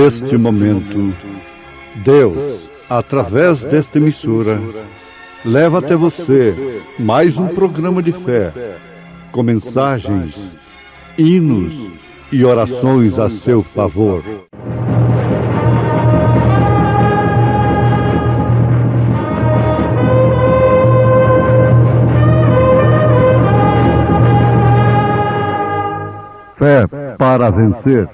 Neste momento, Deus, através desta emissora, leva até você mais um programa de fé, com mensagens, hinos e orações a seu favor. Fé para vencer.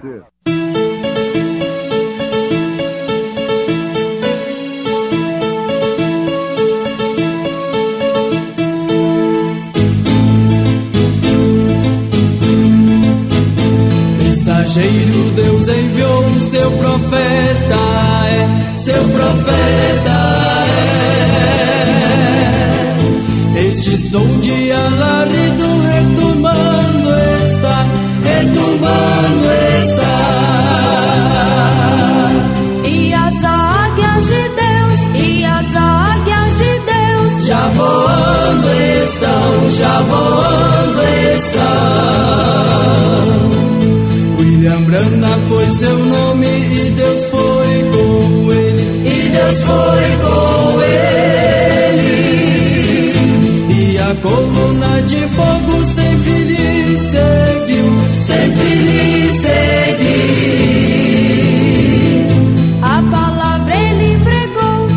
Mensageiro, Deus enviou o seu profeta, seu profeta Este som de alarido retumbando está, E as águias de Deus, já voando estão. William Branham foi seu nome e Deus foi com ele, E a coluna de fogo sempre lhe seguiu. A palavra ele pregou,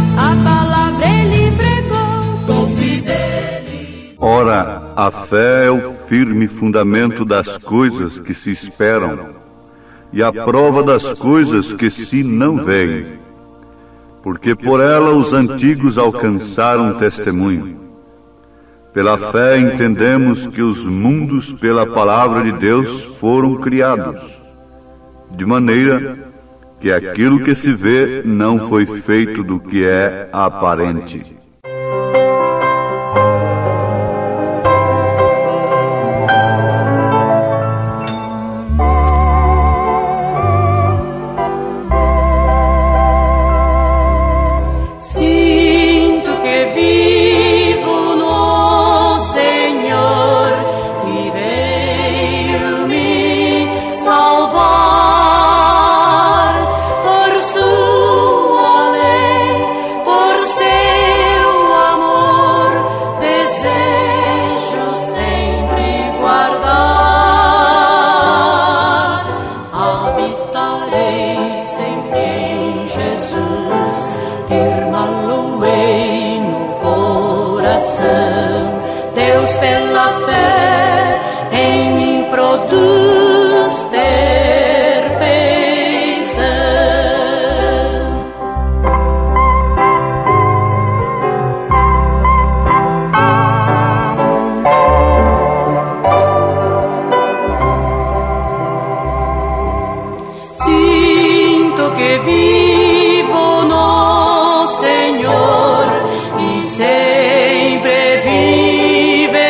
confie dele. Ora, a fé é o firme fundamento das coisas que se esperam e a prova das coisas que se não veem, porque por ela os antigos alcançaram testemunho. Pela fé entendemos que os mundos pela palavra de Deus foram criados, de maneira que aquilo que se vê não foi feito do que é aparente. Deus pela fé em mim produz perfeição. Sinto que vivo no Senhor e sempre viverei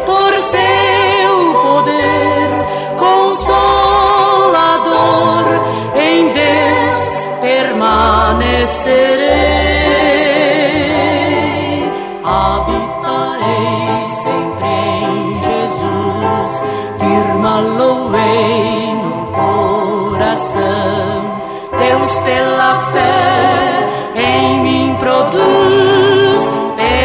por seu poder consolador, em Deus permanecerei, habitarei sempre em Jesus, firmá-lo-ei no coração. Deus pela fé em mim produz perfeição.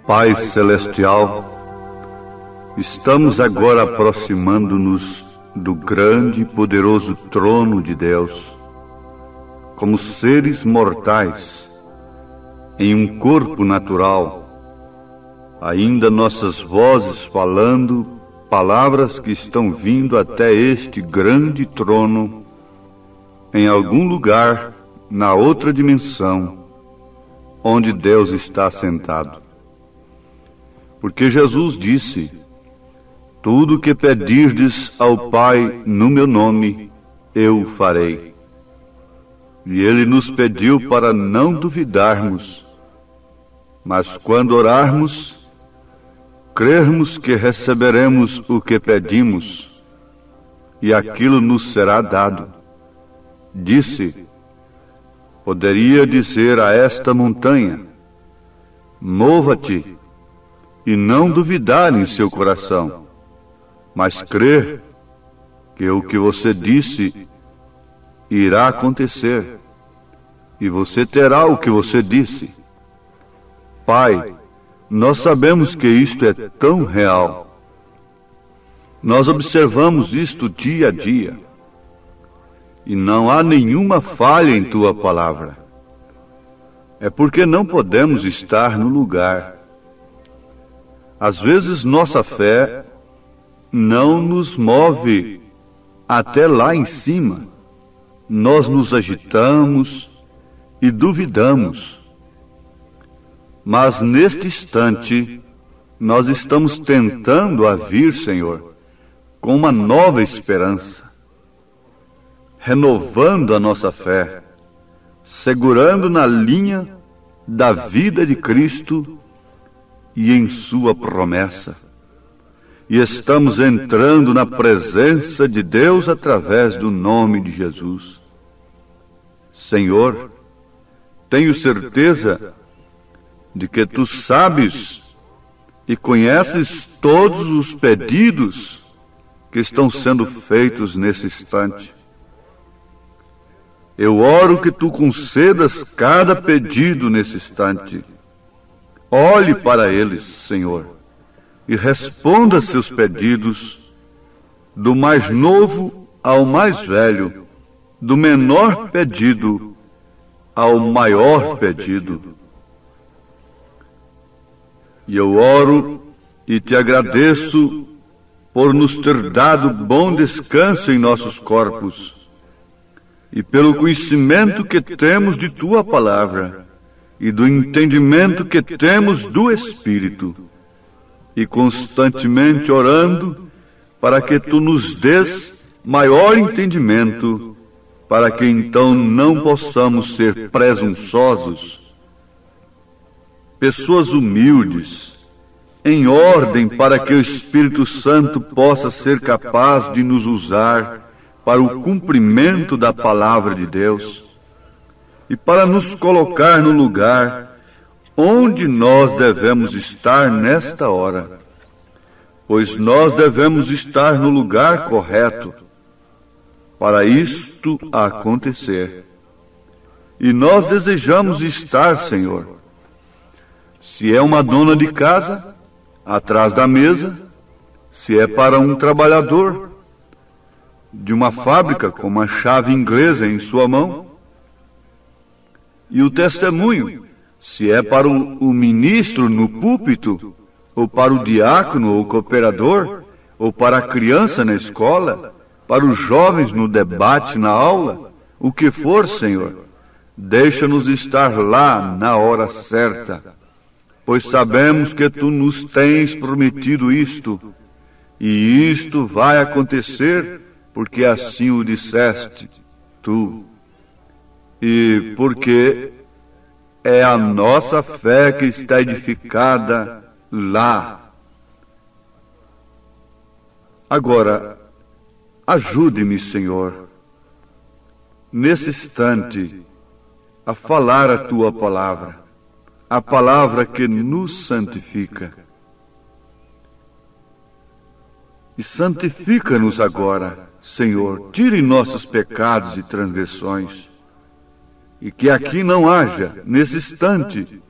Pai Celestial, estamos agora aproximando-nos do grande e poderoso trono de Deus, como seres mortais, em um corpo natural, ainda nossas vozes falando palavras que estão vindo até este grande trono, em algum lugar na outra dimensão, onde Deus está sentado. Porque Jesus disse: tudo que pedirdes ao Pai no meu nome, eu farei. E Ele nos pediu para não duvidarmos, mas quando orarmos, crermos que receberemos o que pedimos, e aquilo nos será dado. Disse: poderia dizer a esta montanha: mova-te, e não duvidar em seu coração, mas crer que o que você disse irá acontecer, e você terá o que você disse. Pai, nós sabemos que isto é tão real. Nós observamos isto dia a dia, e não há nenhuma falha em tua palavra. É porque não podemos estar no lugar. Às vezes nossa fé não nos move até lá em cima. Nós nos agitamos e duvidamos. Mas neste instante, nós estamos tentando a vir, Senhor, com uma nova esperança, renovando a nossa fé, segurando na linha da vida de Cristo e em sua promessa. E estamos entrando na presença de Deus através do nome de Jesus. Senhor, tenho certeza de que Tu sabes e conheces todos os pedidos que estão sendo feitos nesse instante. Eu oro que Tu concedas cada pedido nesse instante. Olhe para eles, Senhor, e responda seus pedidos, do mais novo ao mais velho, do menor pedido ao maior pedido. E eu oro e Te agradeço por nos ter dado bom descanso em nossos corpos e pelo conhecimento que temos de Tua palavra e do entendimento que temos do Espírito, e constantemente orando para que Tu nos des maior entendimento, para que então não possamos ser presunçosos, pessoas humildes, em ordem para que o Espírito Santo possa ser capaz de nos usar para o cumprimento da palavra de Deus e para nos colocar no lugar onde nós devemos estar nesta hora, pois nós devemos estar no lugar correto para isto acontecer. E nós desejamos estar, Senhor, se é uma dona de casa, atrás da mesa, se é para um trabalhador de uma fábrica com uma chave inglesa em sua mão, e o testemunho, se é para o ministro no púlpito, ou para o diácono ou cooperador, ou para a criança na escola, para os jovens no debate na aula, o que for, Senhor, deixa-nos estar lá na hora certa, pois sabemos que Tu nos tens prometido isto, e isto vai acontecer porque assim o disseste, Tu, e porque é a nossa fé que está edificada lá. Agora, ajude-me, Senhor, nesse instante, a falar a Tua palavra, a palavra que nos santifica. E santifica-nos agora, Senhor, tire nossos pecados e transgressões, e que aqui não haja, nesse instante,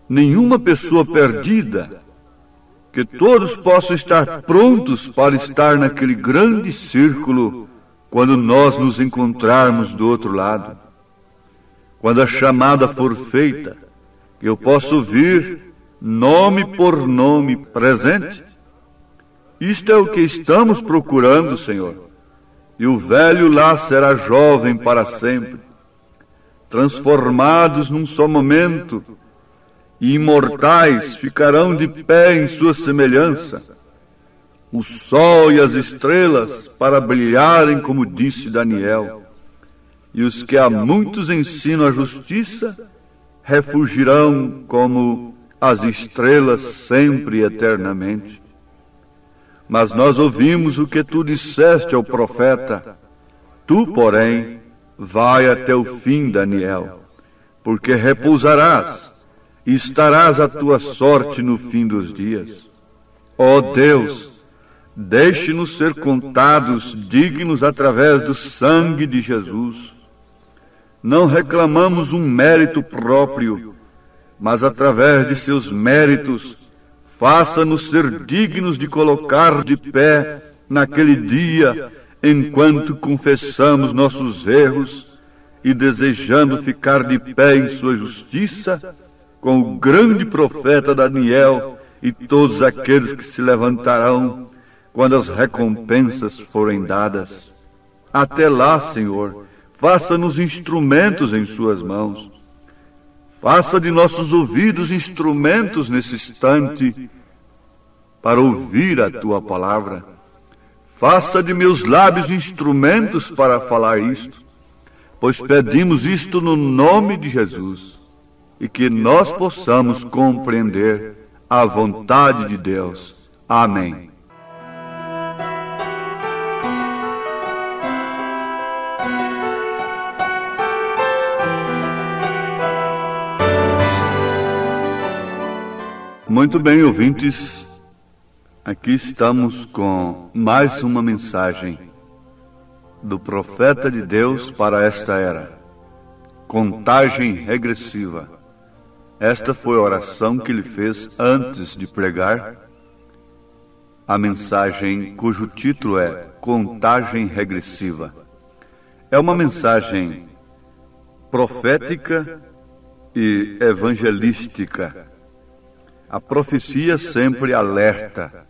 nenhuma pessoa perdida, que todos possam estar prontos para estar naquele grande círculo quando nós nos encontrarmos do outro lado. Quando a chamada for feita, que eu possa ouvir nome por nome presente. Isto é o que estamos procurando, Senhor. E o velho lá será jovem para sempre, transformados num só momento, e imortais ficarão de pé em sua semelhança, o sol e as estrelas para brilharem, como disse Daniel, e os que a muitos ensinam a justiça refugirão como as estrelas sempre e eternamente. Mas nós ouvimos o que tu disseste ao profeta. Tu, porém, vai até o fim, Daniel, porque repousarás e estarás à tua sorte no fim dos dias. Ó Deus, deixe-nos ser contados dignos através do sangue de Jesus. Não reclamamos um mérito próprio, mas através de seus méritos, faça-nos ser dignos de colocar de pé naquele dia, enquanto confessamos nossos erros e desejando ficar de pé em sua justiça, com o grande profeta Daniel e todos aqueles que se levantarão quando as recompensas forem dadas. Até lá, Senhor, faça-nos instrumentos em suas mãos. Faça de nossos ouvidos instrumentos nesse instante para ouvir a tua palavra. Faça de meus lábios instrumentos para falar isto, pois pedimos isto no nome de Jesus, e que nós possamos compreender a vontade de Deus. Amém. Muito bem, ouvintes, aqui estamos com mais uma mensagem do profeta de Deus para esta era. Contagem regressiva. Esta foi a oração que ele fez antes de pregar a mensagem cujo título é Contagem Regressiva. É uma mensagem profética e evangelística. A profecia sempre alerta.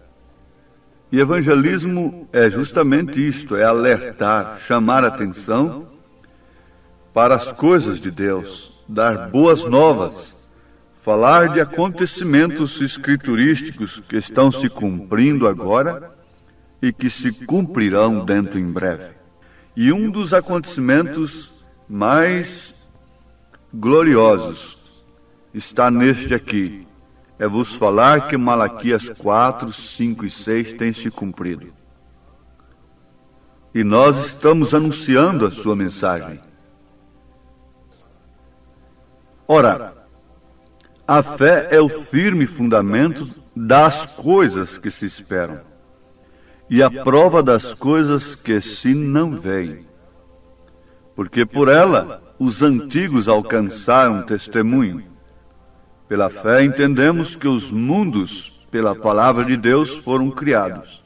E evangelismo é justamente isto, é alertar, chamar a atenção para as coisas de Deus, dar boas novas, falar de acontecimentos escriturísticos que estão se cumprindo agora e que se cumprirão dentro em breve. E um dos acontecimentos mais gloriosos está neste aqui. É vos falar que Malaquias 4, 5 e 6 tem se cumprido. E nós estamos anunciando a sua mensagem. Ora, a fé é o firme fundamento das coisas que se esperam, e a prova das coisas que se não veem. Porque por ela os antigos alcançaram testemunho. Pela fé entendemos que os mundos, pela palavra de Deus, foram criados,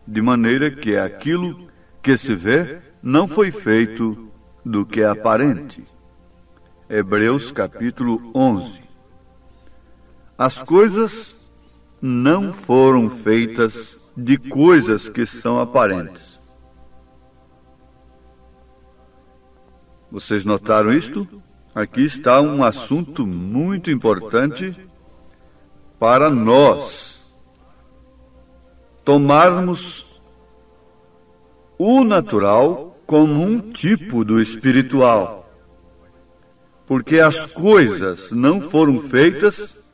de maneira que aquilo que se vê não foi feito do que é aparente. Hebreus capítulo 11. As coisas não foram feitas de coisas que são aparentes. Vocês notaram isto? Aqui está um assunto muito importante para nós tomarmos o natural como um tipo do espiritual. Porque as coisas não foram feitas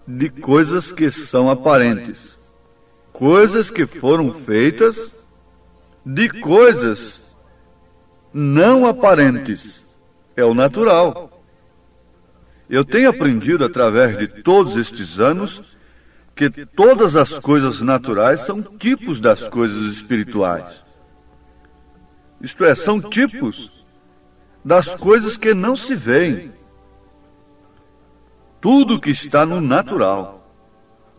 de coisas que são aparentes. Coisas que foram feitas de coisas não aparentes. É o natural. Eu tenho aprendido através de todos estes anos que todas as coisas naturais são tipos das coisas espirituais. Isto é, são tipos das coisas que não se veem. Tudo que está no natural.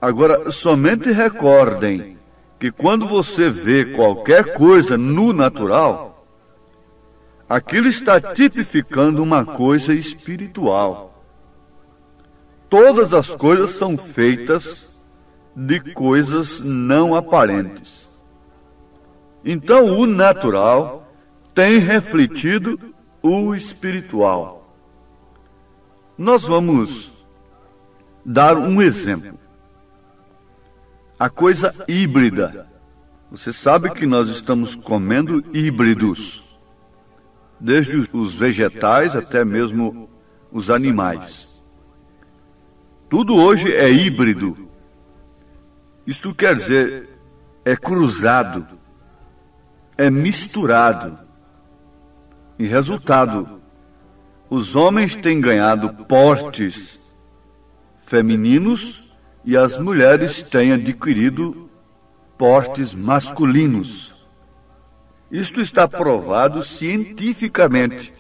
Agora, somente recordem que quando você vê qualquer coisa no natural, aquilo está tipificando uma coisa espiritual. Todas as coisas são feitas de coisas não aparentes. Então, o natural tem refletido o espiritual. Nós vamos dar um exemplo. A coisa híbrida. Você sabe que nós estamos comendo híbridos. Desde os vegetais até mesmo os animais. Tudo hoje é híbrido. Isto quer dizer, é cruzado, é misturado. Em resultado, os homens têm ganhado portes femininos e as mulheres têm adquirido portes masculinos. Isto está provado cientificamente,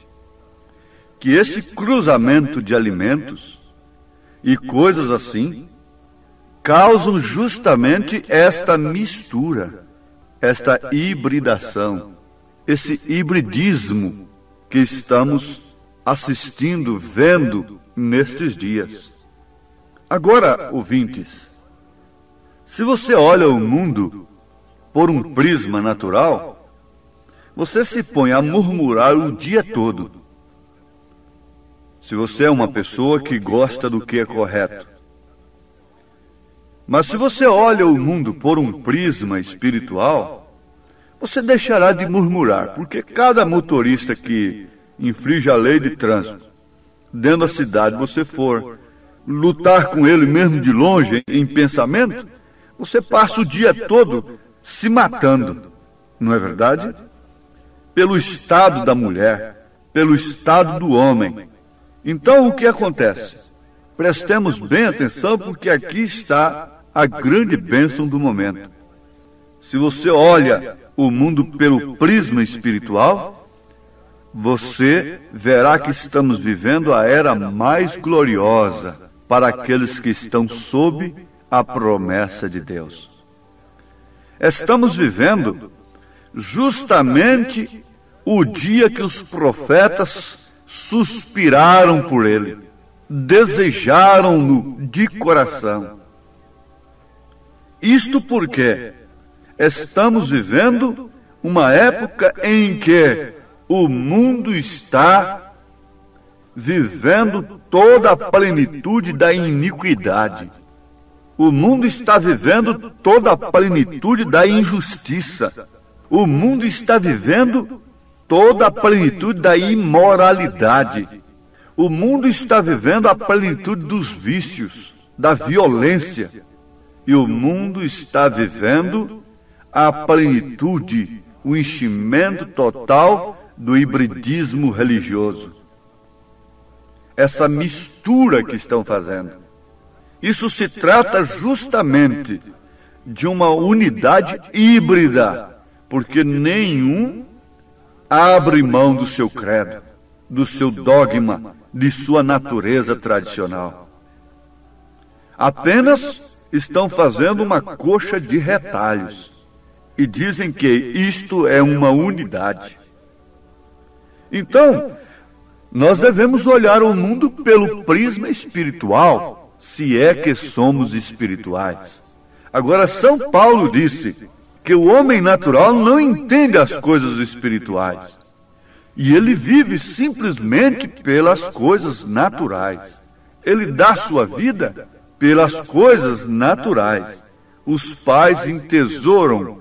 que esse cruzamento de alimentos e coisas assim causam justamente esta mistura, esta hibridação, esse hibridismo que estamos assistindo, vendo nestes dias. Agora, ouvintes, se você olha o mundo por um prisma natural, você se põe a murmurar o dia todo. Se você é uma pessoa que gosta do que é correto. Mas se você olha o mundo por um prisma espiritual, você deixará de murmurar, porque cada motorista que infringe a lei de trânsito, dentro da cidade, você for lutar com ele mesmo de longe, em pensamento, você passa o dia todo se matando, não é verdade? Pelo estado da mulher, pelo estado do homem. Então, o que acontece? Prestemos bem atenção, porque aqui está a grande bênção do momento. Se você olha o mundo pelo prisma espiritual, você verá que estamos vivendo a era mais gloriosa para aqueles que estão sob a promessa de Deus. Estamos vivendo justamente o dia que os profetas suspiraram por ele, desejaram-no de coração. Isto porque estamos vivendo uma época em que o mundo está vivendo toda a plenitude da iniquidade. O mundo está vivendo toda a plenitude da injustiça. O mundo está vivendo toda a plenitude da imoralidade. O mundo está vivendo a plenitude dos vícios, da violência. E o mundo está vivendo a plenitude, o enchimento total do hibridismo religioso. Essa mistura que estão fazendo. Isso se trata justamente de uma unidade híbrida, porque nenhum abre mão do seu credo, do seu dogma, de sua natureza tradicional. Apenas estão fazendo uma coxa de retalhos e dizem que isto é uma unidade. Então, nós devemos olhar o mundo pelo prisma espiritual, se é que somos espirituais. Agora, São Paulo disse que o homem natural não entende as coisas espirituais. E ele vive simplesmente pelas coisas naturais. Ele dá sua vida pelas coisas naturais. Os pais entesouram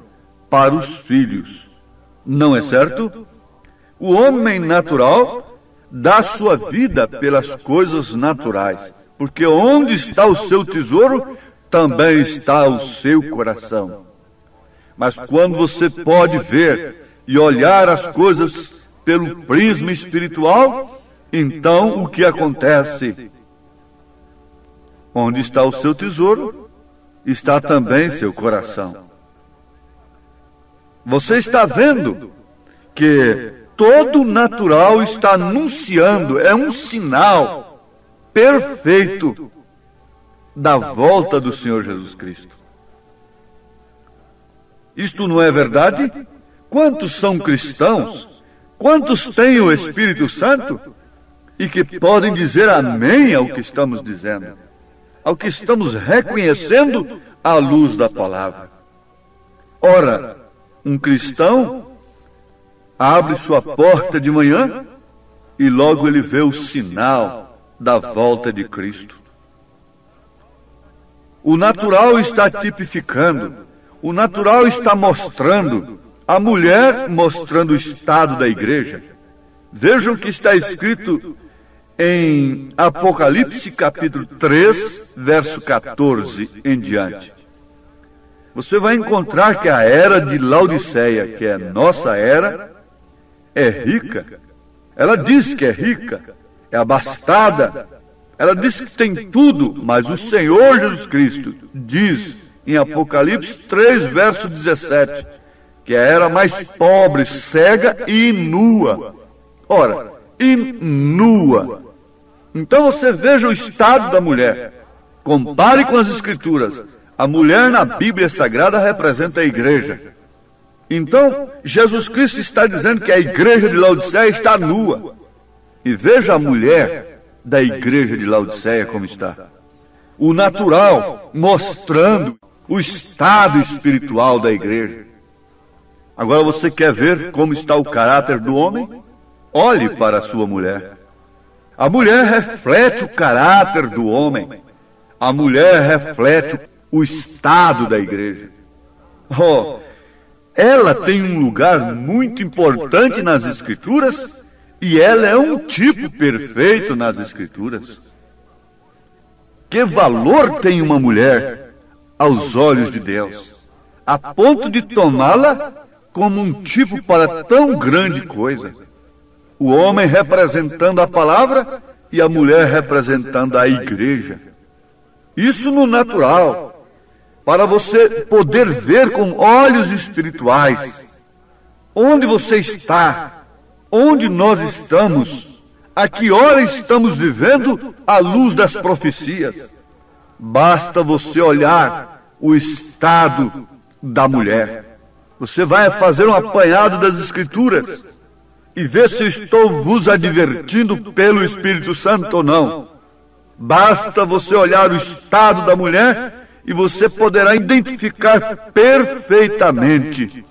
para os filhos. Não é certo? O homem natural dá sua vida pelas coisas naturais. Porque onde está o seu tesouro, também está o seu coração. Mas quando você pode ver e olhar as coisas pelo prisma espiritual, então o que acontece? Onde está o seu tesouro, está também seu coração. Você está vendo que todo natural está anunciando, é um sinal perfeito da volta do Senhor Jesus Cristo. Isto não é verdade? Quantos são cristãos? Quantos têm o Espírito Santo e que podem dizer amém ao que estamos dizendo, ao que estamos reconhecendo à luz da palavra? Ora, um cristão abre sua porta de manhã e logo ele vê o sinal da volta de Cristo. O natural está tipificando, o natural está mostrando, a mulher mostrando o estado da igreja. Vejam o que está escrito em Apocalipse capítulo 3, verso 14 em diante. você vai encontrar que a era de Laodiceia, que é nossa era, é rica. Ela diz que é rica, é abastada, ela diz que tem tudo, mas o Senhor Jesus Cristo diz em Apocalipse 3, verso 17, que é a era mais pobre, cega e nua. Ora, e nua. Então você veja o estado da mulher. Compare com as Escrituras. A mulher na Bíblia Sagrada representa a igreja. Então, Jesus Cristo está dizendo que a igreja de Laodiceia está nua. E veja a mulher da igreja de Laodiceia como está. O natural, mostrando o estado espiritual da igreja. Agora você quer ver como está o caráter do homem? Olhe para a sua mulher. A mulher reflete o caráter do homem. A mulher reflete o estado da igreja. Ela tem um lugar muito importante nas Escrituras e ela é um tipo perfeito nas Escrituras. Que valor tem uma mulher aos olhos de Deus, a ponto de tomá-la como um tipo para tão grande coisa? O homem representando a palavra e a mulher representando a igreja. Isso no natural. Para você poder ver com olhos espirituais onde você está, onde nós estamos, a que hora estamos vivendo à luz das profecias. Basta você olhar o estado da mulher. Você vai fazer um apanhado das Escrituras e ver se estou vos advertindo pelo Espírito Santo ou não. Basta você olhar o estado da mulher e você poderá identificar perfeitamente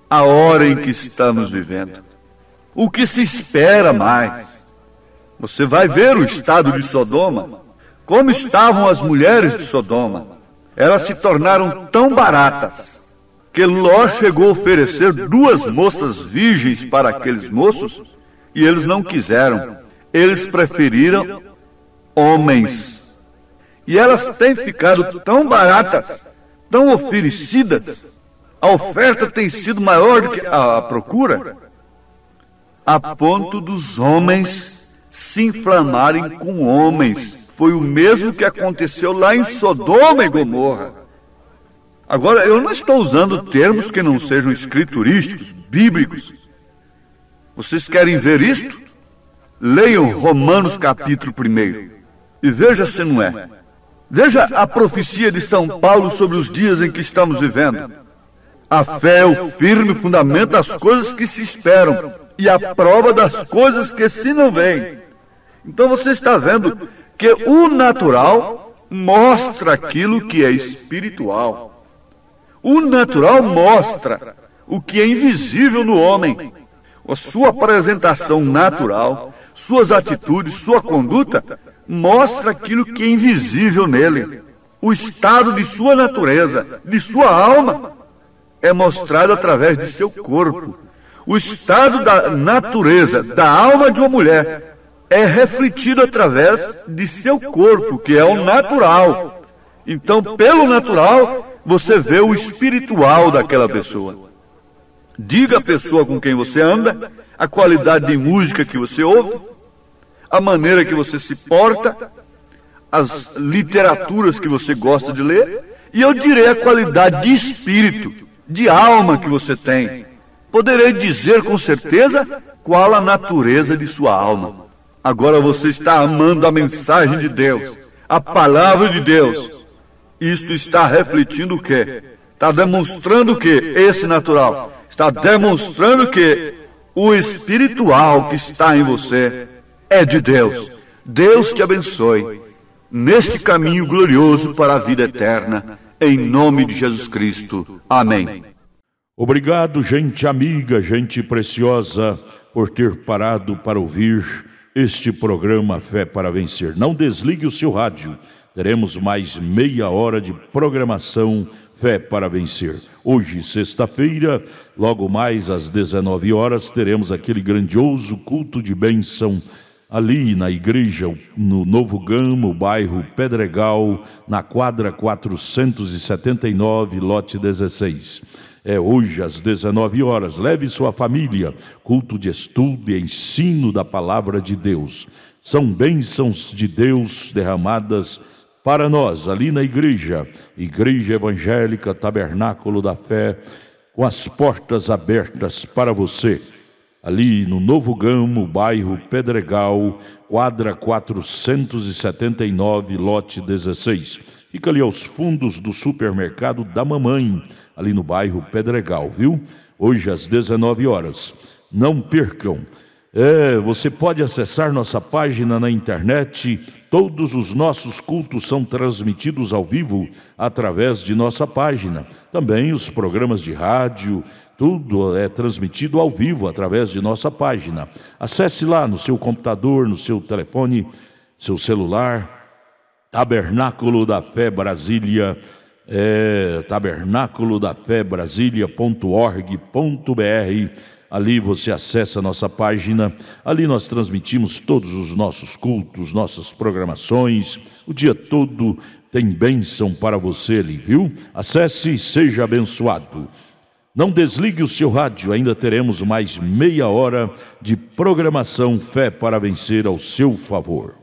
a hora em que estamos vivendo. O que se espera mais? Você vai ver o estado de Sodoma. Como estavam as mulheres de Sodoma? Elas se tornaram tão baratas que Ló chegou a oferecer 2 moças virgens para aqueles moços e eles não quiseram. Eles preferiram homens. E elas têm ficado tão baratas, tão oferecidas, a oferta tem sido maior do que a procura, a ponto dos homens se inflamarem com homens. Foi o mesmo que aconteceu lá em Sodoma e Gomorra. Agora, eu não estou usando termos que não sejam escriturísticos, bíblicos. Vocês querem ver isto? Leiam Romanos capítulo 1 e veja se não é. Veja a profecia de São Paulo sobre os dias em que estamos vivendo. A fé é o firme fundamento das coisas que se esperam e a prova das coisas que se não veem. Então você está vendo que o natural mostra aquilo que é espiritual. O natural mostra o que é invisível no homem. A sua apresentação natural, suas atitudes, sua conduta mostra aquilo que é invisível nele. O estado de sua natureza, de sua alma, é mostrado através de seu corpo. O estado da natureza, da alma de uma mulher, é refletido através de seu corpo, que é o natural. Então, pelo natural, você vê o espiritual daquela pessoa. Diga à pessoa com quem você anda, a qualidade de música que você ouve, a maneira que você se porta, as literaturas que você gosta de ler, e eu direi a qualidade de espírito, de alma que você tem. Poderei dizer com certeza qual a natureza de sua alma. Agora você está amando a mensagem de Deus, a palavra de Deus. Isto está refletindo o quê? Está demonstrando o quê? Esse natural. Está demonstrando que o espiritual que está em você é de Deus. Deus te abençoe neste caminho glorioso para a vida eterna, em nome de Jesus Cristo. Amém. Obrigado, gente amiga, gente preciosa, por ter parado para ouvir este programa Fé para Vencer. Não desligue o seu rádio. Teremos mais meia hora de programação Fé para Vencer. Hoje, sexta-feira, logo mais às 19 horas, teremos aquele grandioso culto de bênção ali na igreja, no Novo Gama, bairro Pedregal, na quadra 479, lote 16. É hoje às 19 horas. Leve sua família, culto de estudo e ensino da palavra de Deus. São bênçãos de Deus derramadas para nós, ali na igreja, Igreja Evangélica Tabernáculo da Fé, com as portas abertas para você. Ali no Novo Gamo, bairro Pedregal, quadra 479, lote 16. Fica ali aos fundos do supermercado da Mamãe, ali no bairro Pedregal, viu? Hoje às 19 horas. Não percam. Você pode acessar nossa página na internet. Todos os nossos cultos são transmitidos ao vivo através de nossa página. Também os programas de rádio, tudo é transmitido ao vivo através de nossa página. Acesse lá no seu computador, no seu telefone, seu celular, Tabernáculo da Fé Brasília, tabernáculodafebrasilia.org.br. Ali você acessa a nossa página, ali nós transmitimos todos os nossos cultos, nossas programações, o dia todo tem bênção para você ali, viu? Acesse e seja abençoado. Não desligue o seu rádio, ainda teremos mais meia hora de programação Fé para Vencer ao seu favor.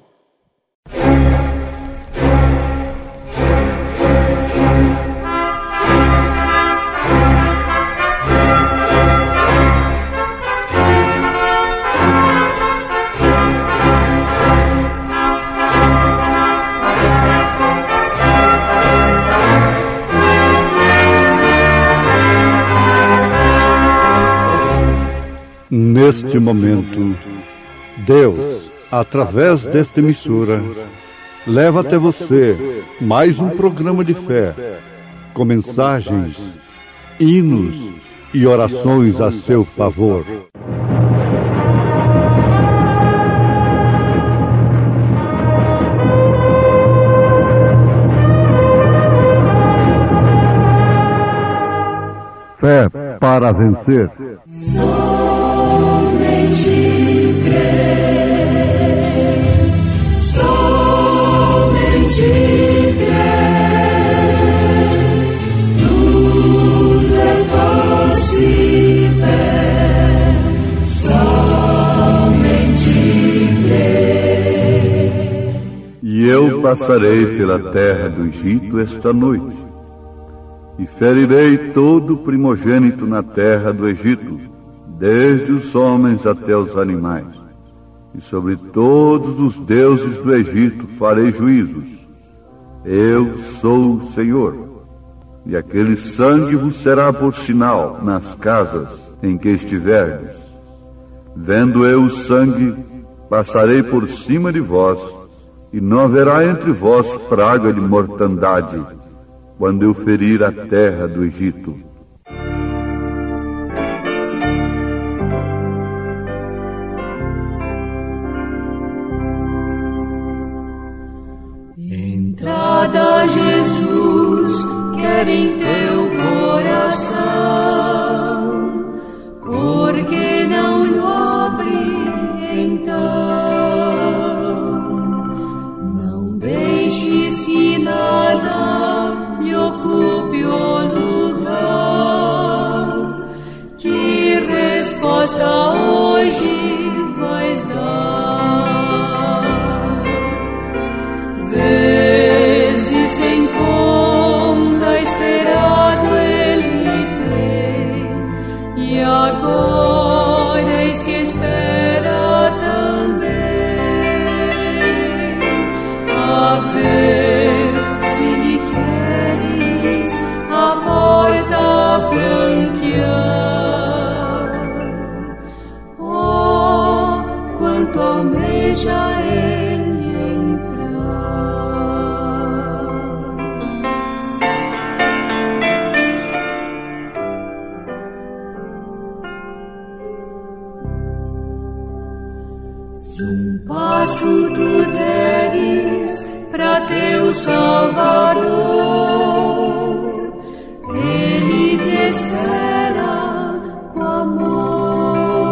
Neste momento, Deus, através desta emissora, leva até você mais um programa de fé, com mensagens, hinos e orações a seu favor. Fé para vencer. Somente crer, somente crer, tudo é possível, somente crer. E eu passarei pela terra do Egito esta noite, e ferirei todo o primogênito na terra do Egito, desde os homens até os animais. E sobre todos os deuses do Egito farei juízos. Eu sou o Senhor. E aquele sangue vos será por sinal nas casas em que estiverdes. Vendo eu o sangue, passarei por cima de vós, e não haverá entre vós praga de mortandade, quando eu ferir a terra do Egito. Entrada, Jesus, quer em teu coração, porque não lhe abri então. Não deixes que nada lhe ocupe o lugar, que resposta hoje vais dar. Vezes sem conta esperado ele tem, e agora eis que espera também, a ver se lhe queres a porta franquear. Oh, quanto almeja ele entrar. Se um passo tu deres pra teu Salvador, ele te espera com amor,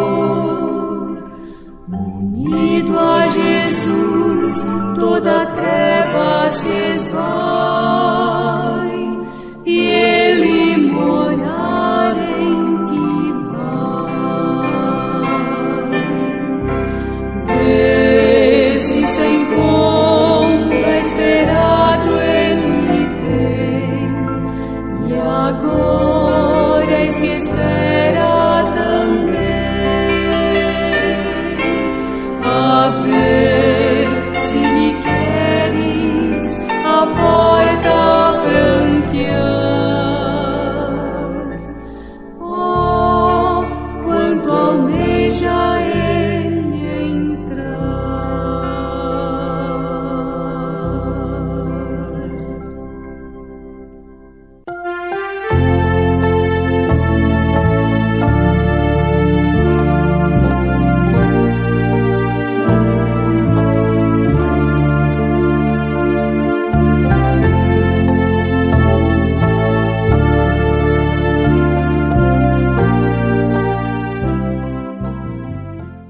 unido a toda treva se esvai, e Ele morar em ti vai. Vê se sem conta esperado Ele tem, e agora eis que espera também. A ver se me queres a porta franquear. Oh, quanto almeja Ele entrar.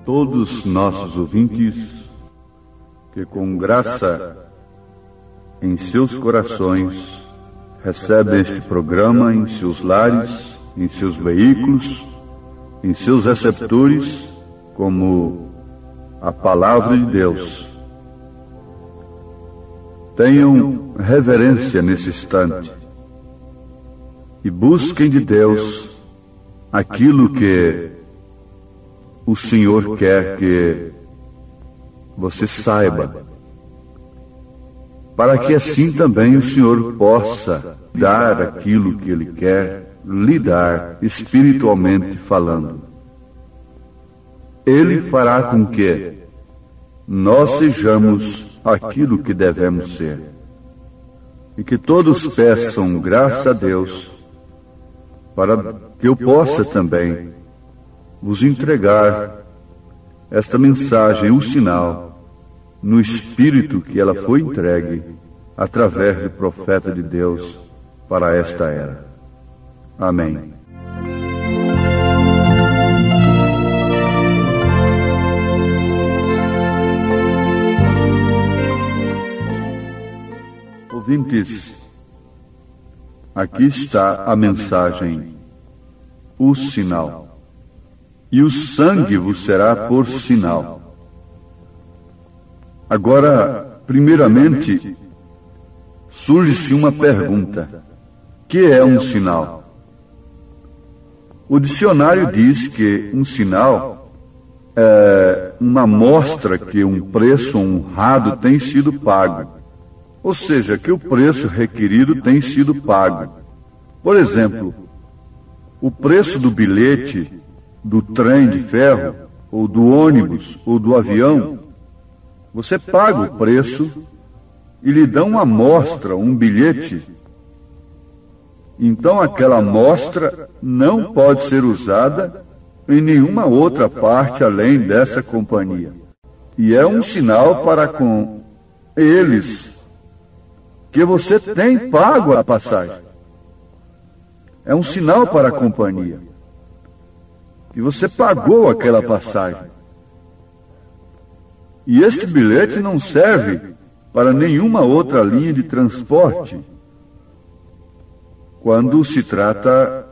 Todos nossos ouvintes que com graça em seus corações recebem este programa em seus lares, em seus veículos, em seus receptores, como a palavra de Deus. Tenham reverência nesse instante e busquem de Deus aquilo que o Senhor quer que você saiba, para que assim também o Senhor possa dar aquilo que Ele quer lhe dar, espiritualmente falando. Ele fará com que nós sejamos aquilo que devemos ser, e que todos peçam graça a Deus, para que eu possa também vos entregar esta mensagem, o sinal, no espírito que ela foi entregue através do profeta de Deus para esta era. Amém. Ouvintes, aqui está a mensagem, o sinal. E o sangue vos será por sinal. Agora, primeiramente, surge-se uma pergunta: que é um sinal? O dicionário diz que um sinal é uma mostra que um preço honrado tem sido pago, ou seja, que o preço requerido tem sido pago. Por exemplo, o preço do bilhete do trem de ferro, ou do ônibus, ou do avião, você paga o preço e lhe dão uma amostra, um bilhete. Então aquela amostra não pode ser usada em nenhuma outra parte além dessa companhia. E é um sinal para com eles que você tem pago a passagem. É um sinal para a companhia e você pagou aquela passagem. E este bilhete não serve para nenhuma outra linha de transporte quando se trata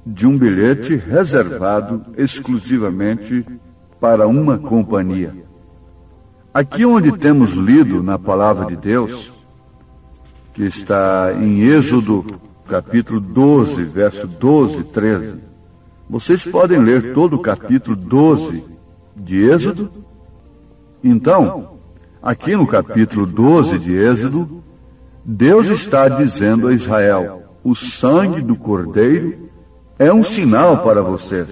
de um bilhete reservado exclusivamente para uma companhia. Aqui onde temos lido na Palavra de Deus, que está em Êxodo, capítulo 12, verso 12 e 13, vocês podem ler todo o capítulo 12 de Êxodo. Então, aqui no capítulo 12 de Êxodo, Deus está dizendo a Israel: o sangue do cordeiro é um sinal para vocês.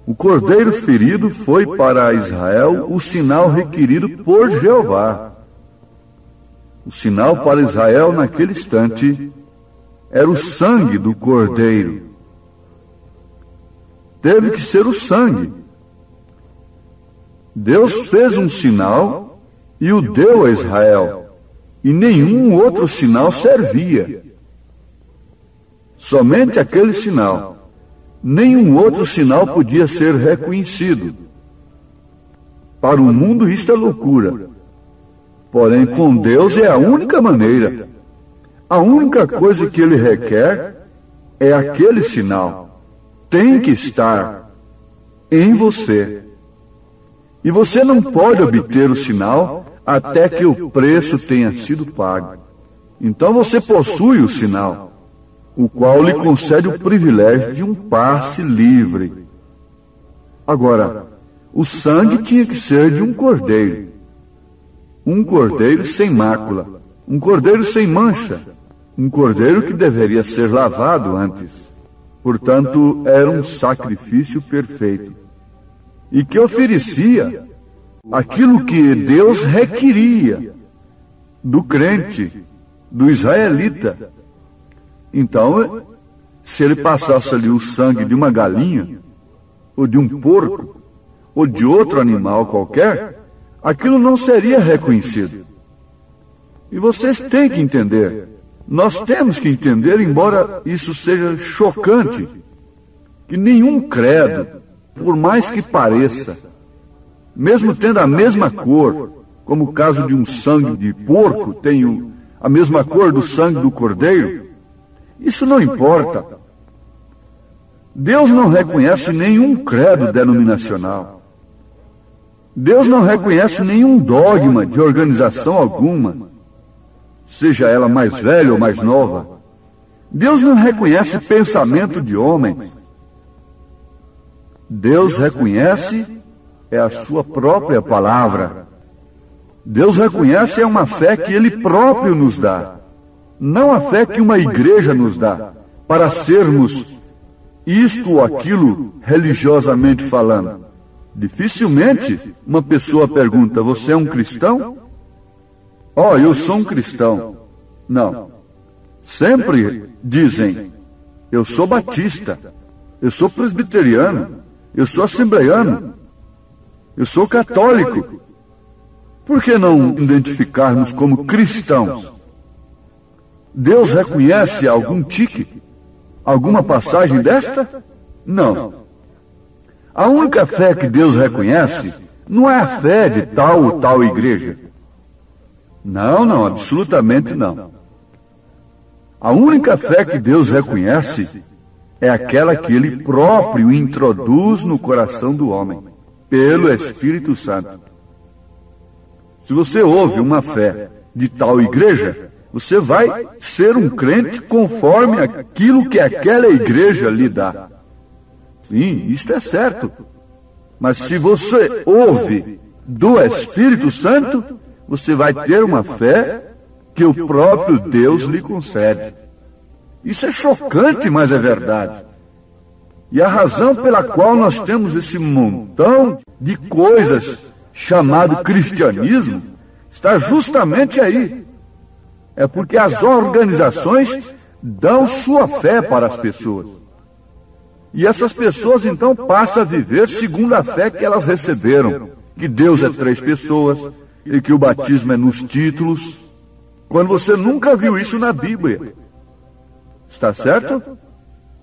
O cordeiro ferido foi para Israel o sinal requerido por Jeová. O sinal para Israel naquele instante era o sangue do cordeiro. Teve que ser o sangue. Deus fez um sinal e o deu a Israel, e nenhum outro sinal servia. Somente aquele sinal. Nenhum outro sinal podia ser reconhecido. Para o mundo isto é loucura. Porém, com Deus é a única maneira. A única coisa que Ele requer é aquele sinal. Tem que estar em você. E você não pode obter o sinal até que o preço tenha sido pago. Então você possui o sinal, o qual lhe concede o privilégio de um passe livre. Agora, o sangue tinha que ser de um cordeiro sem mácula, um cordeiro sem mancha, um cordeiro que deveria ser lavado antes. Portanto, era um sacrifício perfeito e que oferecia aquilo que Deus requeria do crente, do israelita. Então, se ele passasse ali o sangue de uma galinha, ou de um porco, ou de outro animal qualquer, aquilo não seria reconhecido. E vocês têm que entender, nós temos que entender, embora isso seja chocante, que nenhum credo, por mais que pareça, mesmo tendo a mesma cor, como o caso de um sangue de porco, tem a mesma cor do sangue do cordeiro, isso não importa. Deus não reconhece nenhum credo denominacional. Deus não reconhece nenhum dogma de organização alguma, seja ela mais velha ou mais nova. Deus não reconhece pensamento de homens. Deus reconhece a sua própria palavra. Deus reconhece uma fé que Ele próprio nos dá, não a fé que uma igreja nos dá, para sermos isto ou aquilo religiosamente falando. Dificilmente uma pessoa pergunta, você é um cristão? Eu sou um cristão. Não. Sempre dizem, eu sou batista, eu sou presbiteriano, eu sou assembleiano, eu sou católico. Por que não identificarmos como cristãos? Deus reconhece algum tique? Alguma passagem desta? Não. A única fé que Deus reconhece não é a fé de tal ou tal igreja. Não, absolutamente não. A única fé que Deus reconhece é aquela que Ele próprio introduz no coração do homem, pelo Espírito Santo. Se você ouve uma fé de tal igreja, você vai ser um crente conforme aquilo que aquela igreja lhe dá. Sim, isto é certo. Mas se você ouve do Espírito Santo, você vai ter uma fé que o próprio Deus lhe concede. Isso é chocante, mas é verdade. E a razão pela qual nós temos esse montão de coisas chamado cristianismo está justamente aí. É porque as organizações dão sua fé para as pessoas. E essas pessoas então passam a viver segundo a fé que elas receberam. Que Deus é 3 pessoas e que o batismo é nos títulos. Quando você nunca viu isso na Bíblia. Está certo?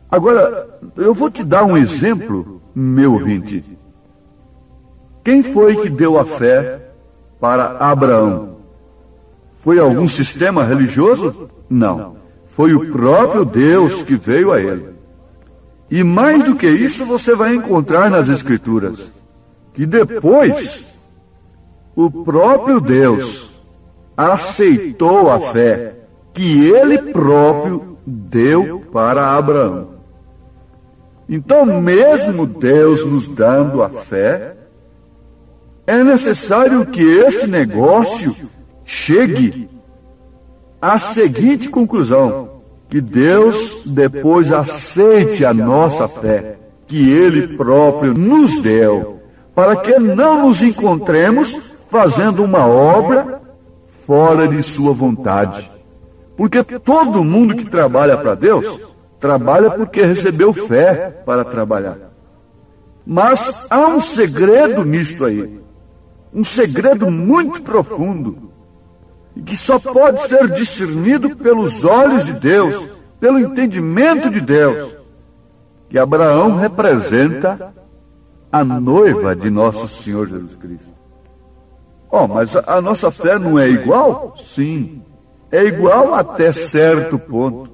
Agora, eu vou te dar um exemplo, meu ouvinte. Quem foi que deu a fé para Abraão? Foi algum sistema religioso? Não. Foi o próprio Deus que veio a ele. E mais do que isso, você vai encontrar nas Escrituras que depois o próprio Deus aceitou a fé que Ele próprio deu para Abraão. Então, mesmo Deus nos dando a fé, é necessário que este negócio chegue à seguinte conclusão: que Deus depois aceite a nossa fé, que Ele próprio nos deu, para que não nos encontremos fazendo uma obra fora de sua vontade. Porque todo mundo que trabalha para Deus, trabalha porque recebeu fé para trabalhar. Mas há um segredo nisto aí, um segredo muito profundo, e que só pode ser discernido pelos olhos de Deus, pelo entendimento de Deus, que Abraão representa a noiva de nosso Senhor Jesus Cristo. Mas a nossa fé não é igual? Sim, é igual até certo ponto.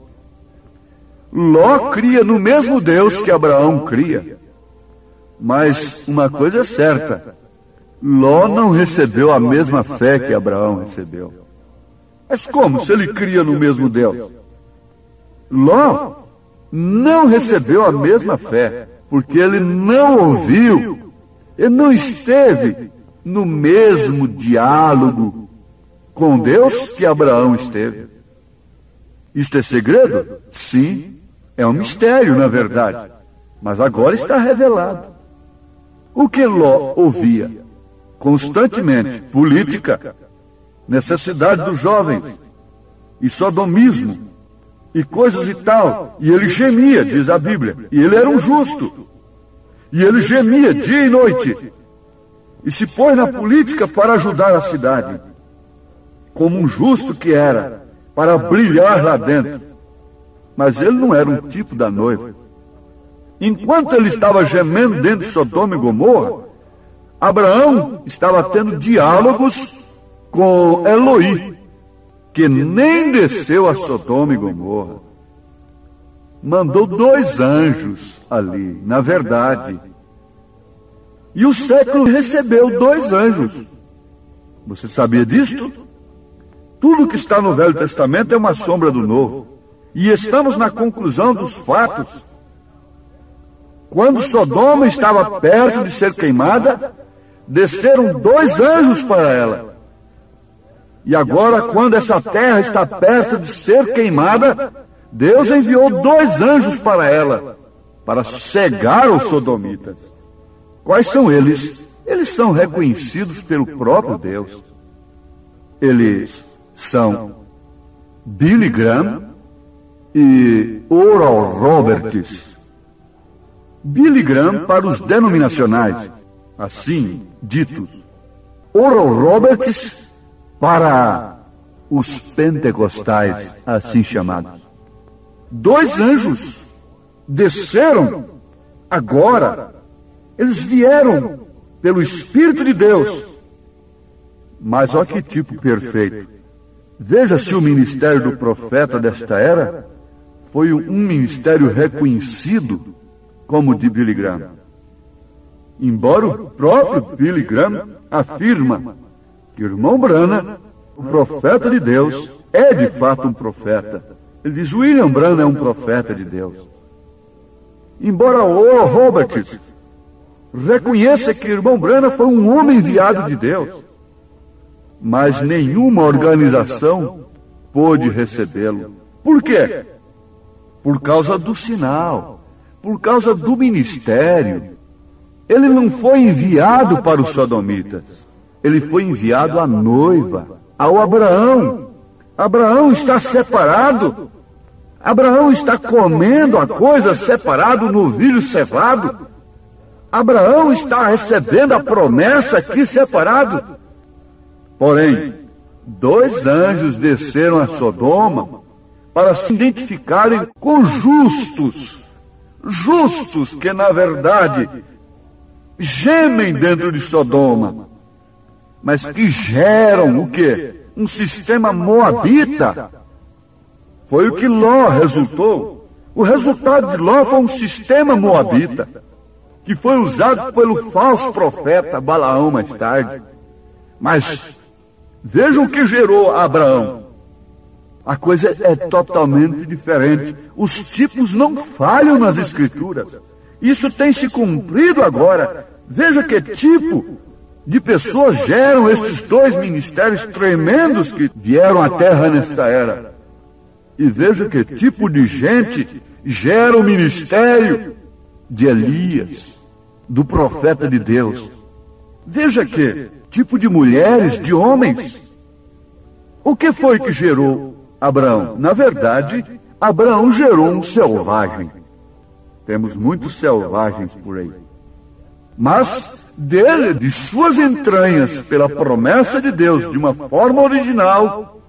Ló cria no mesmo Deus que Abraão cria. Mas uma coisa é certa, Ló não recebeu a mesma fé que Abraão recebeu. Mas como se ele cria no mesmo Deus? Ló não recebeu a mesma fé, porque ele não ouviu, ele não esteve no mesmo diálogo com Deus que Abraão esteve. Isto é segredo? Sim, é um mistério, na verdade, mas agora está revelado. O que Ló ouvia constantemente? Política, necessidade dos jovens, e sodomismo, e coisas e tal. E ele gemia, diz a Bíblia, e ele era um justo. E ele gemia dia e noite, e se pôs na política para ajudar a cidade, como um justo que era, para brilhar lá dentro. Mas ele não era um tipo da noiva. Enquanto ele estava gemendo dentro de Sodoma e Gomorra, Abraão estava tendo diálogos com Eloí, que nem desceu a Sodoma e Gomorra. Mandou 2 anjos ali, na verdade. E o século recebeu 2 anjos. Você sabia disto? Tudo que está no Velho Testamento é uma sombra do Novo. E estamos na conclusão dos fatos. Quando Sodoma estava perto de ser queimada, desceram 2 anjos para ela. E agora, quando essa terra está perto de ser queimada, Deus enviou 2 anjos para ela, para cegar os sodomitas. Quais são eles? Eles são reconhecidos pelo próprio Deus. Eles são Billy Graham e Oral Roberts. Billy Graham para os denominacionais, assim ditos. Oral Roberts para os pentecostais, assim chamados. 2 anjos desceram agora. Eles vieram pelo Espírito de Deus. Mas olha que tipo perfeito. Veja se o ministério do profeta desta era foi um ministério reconhecido como o de Billy Graham. Embora o próprio Billy Graham afirma que o irmão Branham, o profeta de Deus, é de fato um profeta. Ele diz: William Branham é um profeta de Deus. Embora Oral Roberts reconheça que o irmão Branham foi um homem enviado de Deus, mas nenhuma organização pôde recebê-lo. Por quê? Por causa do sinal, por causa do ministério. Ele não foi enviado para os sodomitas, ele foi enviado à noiva, ao Abraão. Abraão está separado, Abraão está comendo a coisa separado no novilho cevado. Abraão está recebendo a promessa aqui separado. Porém, 2 anjos desceram a Sodoma para se identificarem com justos. Justos que, na verdade, gemem dentro de Sodoma, mas que geram o quê? Um sistema moabita. Foi o que Ló resultou. O resultado de Ló foi um sistema moabita, que foi usado pelo falso profeta Balaão mais tarde. Mas vejam o que gerou Abraão. A coisa é totalmente diferente. Os tipos não falham nas Escrituras. Isso tem se cumprido agora. Veja que tipo de pessoas geram estes 2 ministérios tremendos que vieram à Terra nesta era. E veja que tipo de gente gera o ministério de Elias, do profeta de Deus. Veja que tipo de mulheres, de homens. O que foi que gerou Abraão? Na verdade, Abraão gerou um selvagem. Temos muitos selvagens por aí. Mas dele, de suas entranhas, pela promessa de Deus, de uma forma original,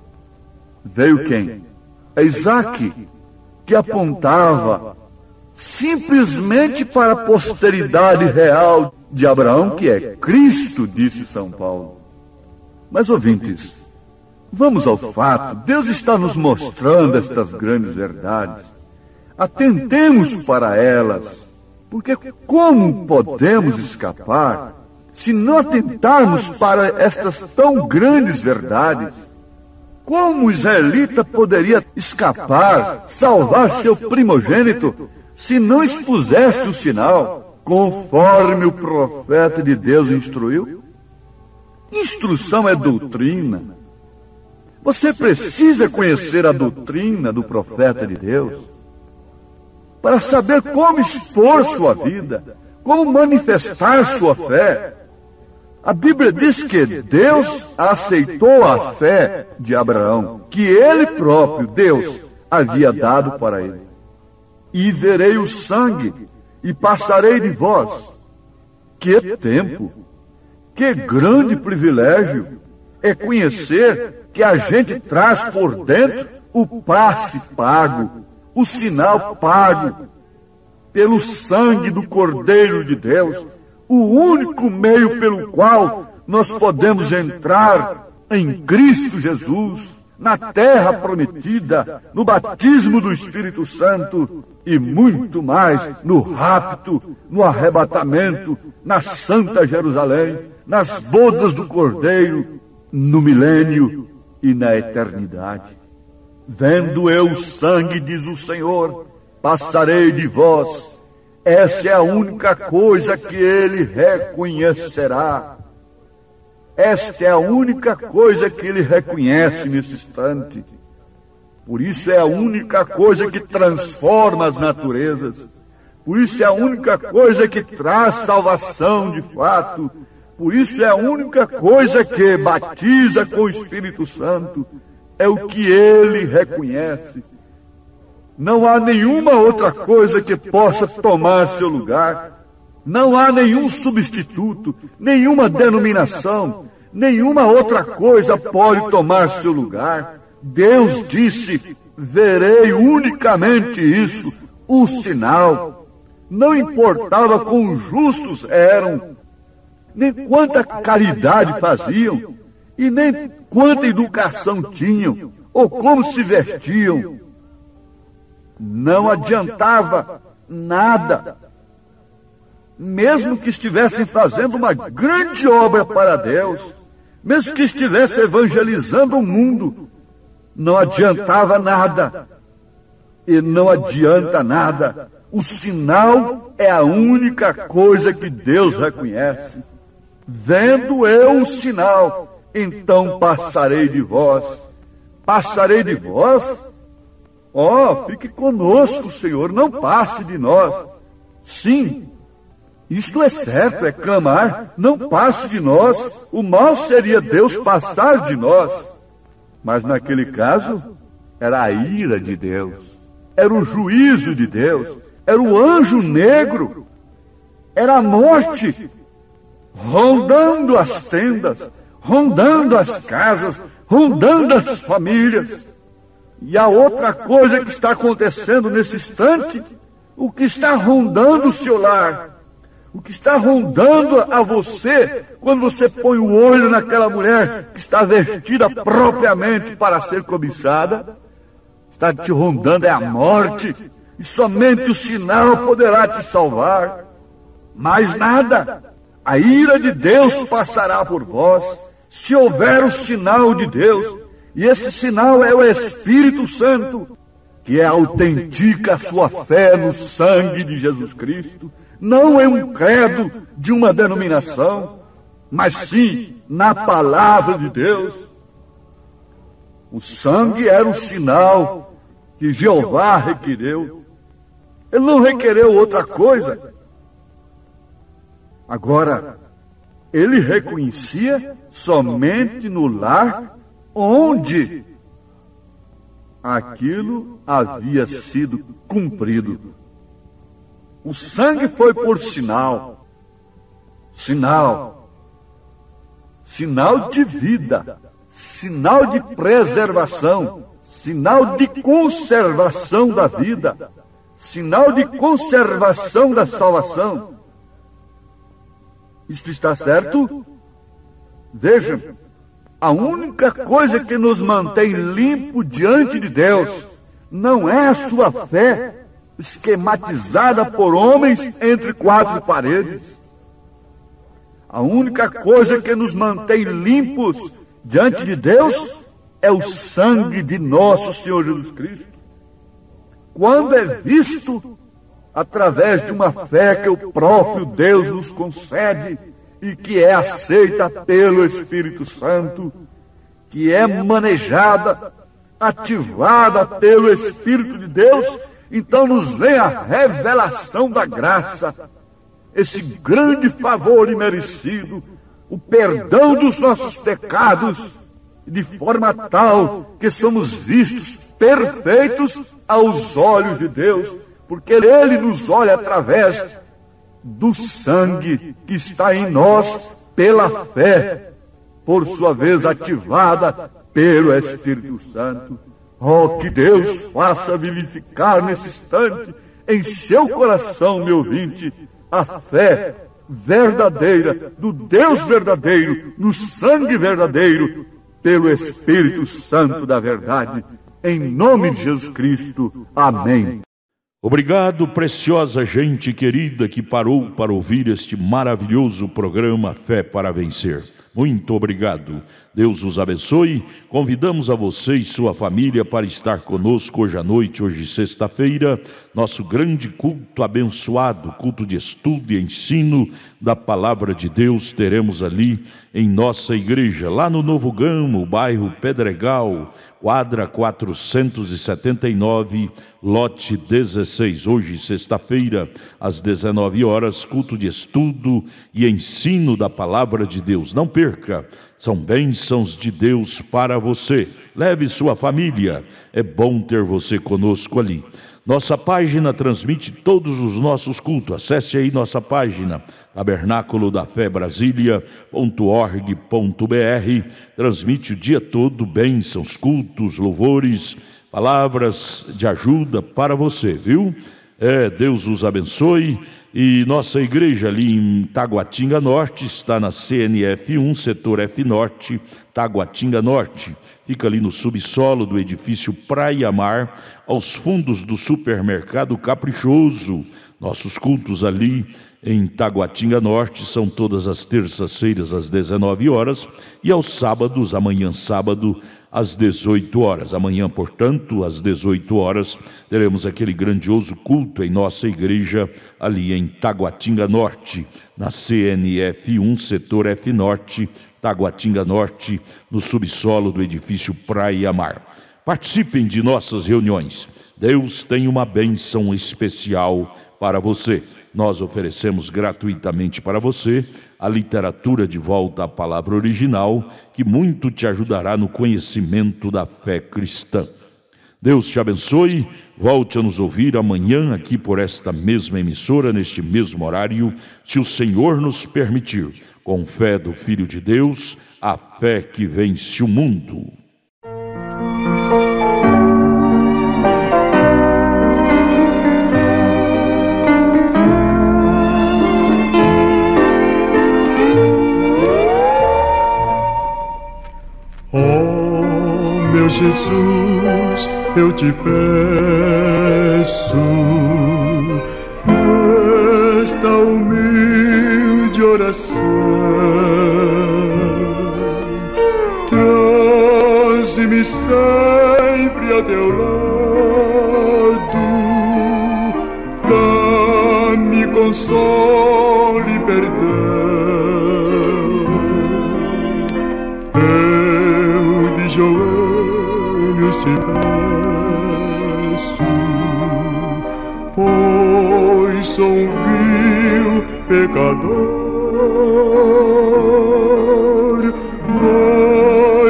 veio quem? Isaac, que apontava simplesmente para a posteridade real de Abraão, que é Cristo, disse São Paulo. Mas, ouvintes, vamos ao fato. Deus está nos mostrando estas grandes verdades. Atentemos para elas, porque como podemos escapar se não atentarmos para estas tão grandes verdades? Como o israelita poderia escapar, salvar seu primogênito, se não expusesse o sinal, conforme o profeta de Deus instruiu? Instrução é doutrina. Você precisa conhecer a doutrina do profeta de Deus para saber como expor sua vida, como manifestar sua fé. A Bíblia diz que Deus aceitou a fé de Abraão, que ele próprio, Deus, havia dado para ele. E verei o sangue, e passarei de vós. Que tempo! Que grande privilégio é conhecer que a gente traz por dentro o passe pago, o sinal pago, pelo sangue do Cordeiro de Deus, o único meio pelo qual nós podemos entrar em Cristo Jesus, na terra prometida, no batismo do Espírito Santo e muito mais no rapto, no arrebatamento, na Santa Jerusalém, nas bodas do Cordeiro, no milênio e na eternidade. Vendo eu o sangue, diz o Senhor, passarei de vós. Essa é a única coisa que ele reconhecerá. Esta é a única coisa que ele reconhece nesse instante. Por isso é a única coisa que transforma as naturezas. Por isso é a única coisa que traz salvação de fato. Por isso é a única coisa que batiza com o Espírito Santo. É o que ele reconhece. Não há nenhuma outra coisa que possa tomar seu lugar. Não há nenhum substituto, nenhuma denominação, nenhuma outra coisa pode tomar seu lugar. Deus disse, verei unicamente isso, o sinal. Não importava quão justos eram, nem quanta caridade faziam, e nem quanta educação tinham, ou como se vestiam. Não adiantava nada. Mesmo que estivessem fazendo uma grande obra para Deus, mesmo que estivessem evangelizando o mundo, não adiantava nada. E não adianta nada. O sinal é a única coisa que Deus reconhece. Vendo eu o sinal, então passarei de vós. Passarei de vós? Fique conosco, Senhor, não passe de nós. Sim, isto é certo, é clamar, não passe de nós. O mal seria Deus passar de nós. Mas naquele caso, era a ira de Deus, era o juízo de Deus, era o anjo negro, era a morte, rondando as tendas, rondando as casas, rondando as famílias. E a outra coisa que está acontecendo nesse instante, o que está rondando o seu lar, o que está rondando a você, quando você põe o olho naquela mulher que está vestida propriamente para ser cobiçada, está te rondando é a morte, e somente o sinal poderá te salvar. Mais nada, a ira de Deus passará por vós, se houver o sinal de Deus, e este sinal é o Espírito Santo, que autentica a sua fé no sangue de Jesus Cristo, não é um credo de uma denominação, mas sim na palavra de Deus. O sangue era o sinal que Jeová requereu. Ele não requereu outra coisa. Agora, ele reconhecia somente no lar onde aquilo havia sido cumprido. O sangue foi por sinal, sinal de vida, sinal de preservação, sinal de conservação da vida, sinal de conservação da salvação. Isto está certo? Vejam, A única coisa que nos mantém limpo diante de Deus não é a sua fé esquematizada por homens entre quatro paredes. A única coisa que nos mantém limpos diante de Deus é o sangue de nosso Senhor Jesus Cristo. Quando é visto através de uma fé que o próprio Deus nos concede e que é aceita pelo Espírito Santo, que é manejada, ativada pelo Espírito de Deus, então nos vem a revelação da graça, esse grande favor imerecido, o perdão dos nossos pecados, de forma tal que somos vistos perfeitos aos olhos de Deus, porque Ele nos olha através do sangue que está em nós pela fé, por sua vez ativada pelo Espírito Santo. Oh, que Deus faça vivificar nesse instante em seu coração, meu ouvinte, a fé verdadeira do Deus verdadeiro, no sangue verdadeiro, pelo Espírito Santo da verdade, em nome de Jesus Cristo. Amém. Obrigado, preciosa gente querida que parou para ouvir este maravilhoso programa Fé para Vencer. Muito obrigado. Deus os abençoe. Convidamos a você e sua família para estar conosco hoje à noite, hoje sexta-feira, nosso grande culto abençoado, culto de estudo e ensino da Palavra de Deus. Teremos ali em nossa igreja, lá no Novo Gamo, bairro Pedregal, quadra 479, lote 16. Hoje, sexta-feira, às 19 horas, culto de estudo e ensino da Palavra de Deus. Não perca, são bênçãos de Deus para você. Leve sua família, é bom ter você conosco ali. Nossa página transmite todos os nossos cultos. Acesse aí nossa página, tabernáculo da fé Brasília.org.br. Transmite o dia todo bênçãos, cultos, louvores, palavras de ajuda para você, viu? Deus os abençoe. E nossa igreja ali em Taguatinga Norte está na CNF 1, setor F Norte, Taguatinga Norte. Fica ali no subsolo do edifício Praia Mar, aos fundos do supermercado Caprichoso. Nossos cultos ali em Taguatinga Norte são todas as terças-feiras às 19 horas e aos sábados, amanhã sábado, às 18 horas. Amanhã, portanto, às 18 horas, teremos aquele grandioso culto em nossa igreja ali em Taguatinga Norte, na CNF 1, setor F Norte, Taguatinga Norte, no subsolo do edifício Praia Mar. Participem de nossas reuniões. Deus tem uma bênção especial para você. Nós oferecemos gratuitamente para você a literatura de volta à palavra original, que muito te ajudará no conhecimento da fé cristã. Deus te abençoe. Volte a nos ouvir amanhã aqui por esta mesma emissora, neste mesmo horário, se o Senhor nos permitir, com fé do Filho de Deus, a fé que vence o mundo. Meu Jesus, eu te peço nesta humilde oração, traze-me sempre a teu lado, dá-me consolo e perdão. Eu de joelhos te peço, pois sou um vil pecador.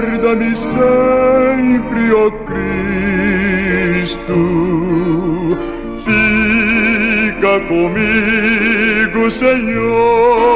Guarda-me sempre, ó Cristo, fica comigo, Senhor.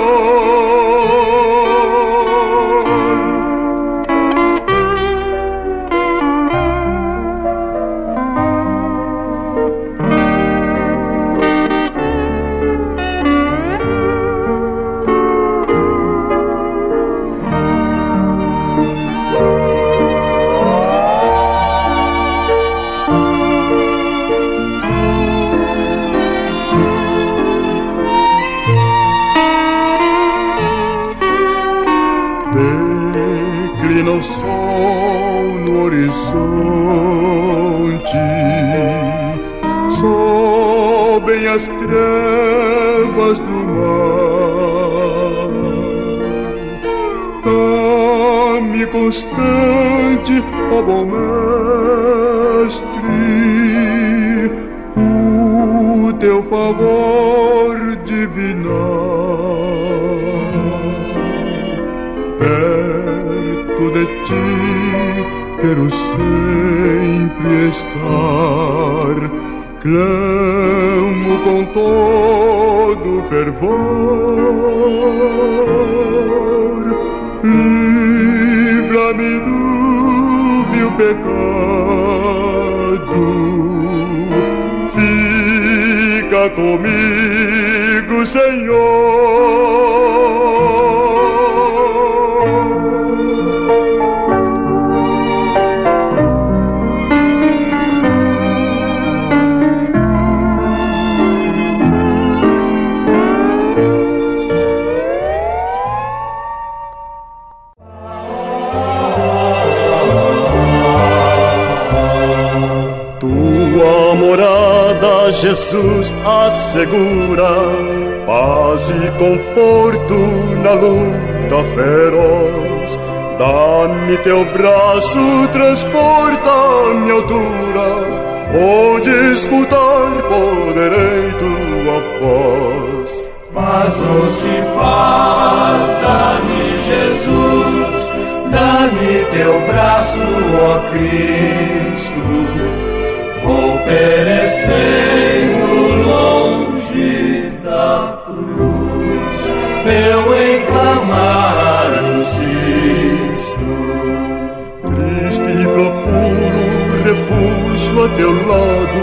no horizonte, sobem as trevas do mar. Dá-me constante, ó bom mestre, o teu favor divinal. Perto de ti quero sempre estar, clamo com todo fervor. Livra-me do vil pecado, fica comigo, Senhor. Jesus assegura paz e conforto na luta feroz. Dá-me teu braço, transporta-me à altura, onde escutar poderei tua voz. Paz, doce paz, dá-me Jesus, dá-me teu braço, ó Cristo. Vou perecendo longe da cruz, eu em clamar insisto. Triste procuro refúgio a teu lado,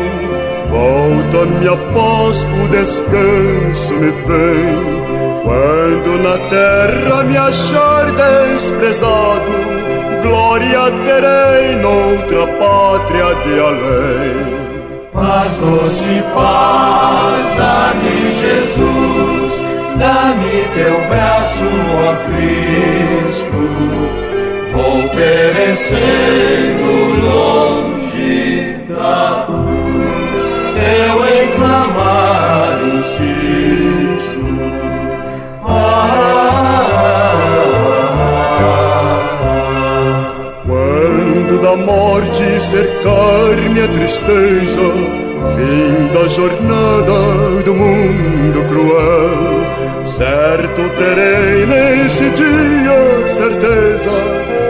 volta-me a paz, o descanso me vem. Quando na terra me achar desprezado, glória terei noutra pátria de além. Paz, doce paz, dá-me Jesus, dá-me teu braço, ó Cristo. Vou perecendo longe da cruz, eu em clamar insisto. Quando da morte cercar-me a tristeza, fim da jornada do mundo cruel, certo terei nesse dia certeza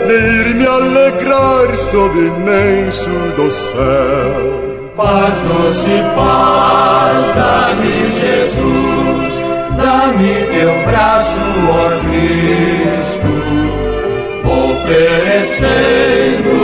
de ir me alegrar sob o imenso do céu. Paz, doce paz, dá-me Jesus, dá-me teu braço, ó Cristo. Vou perecendo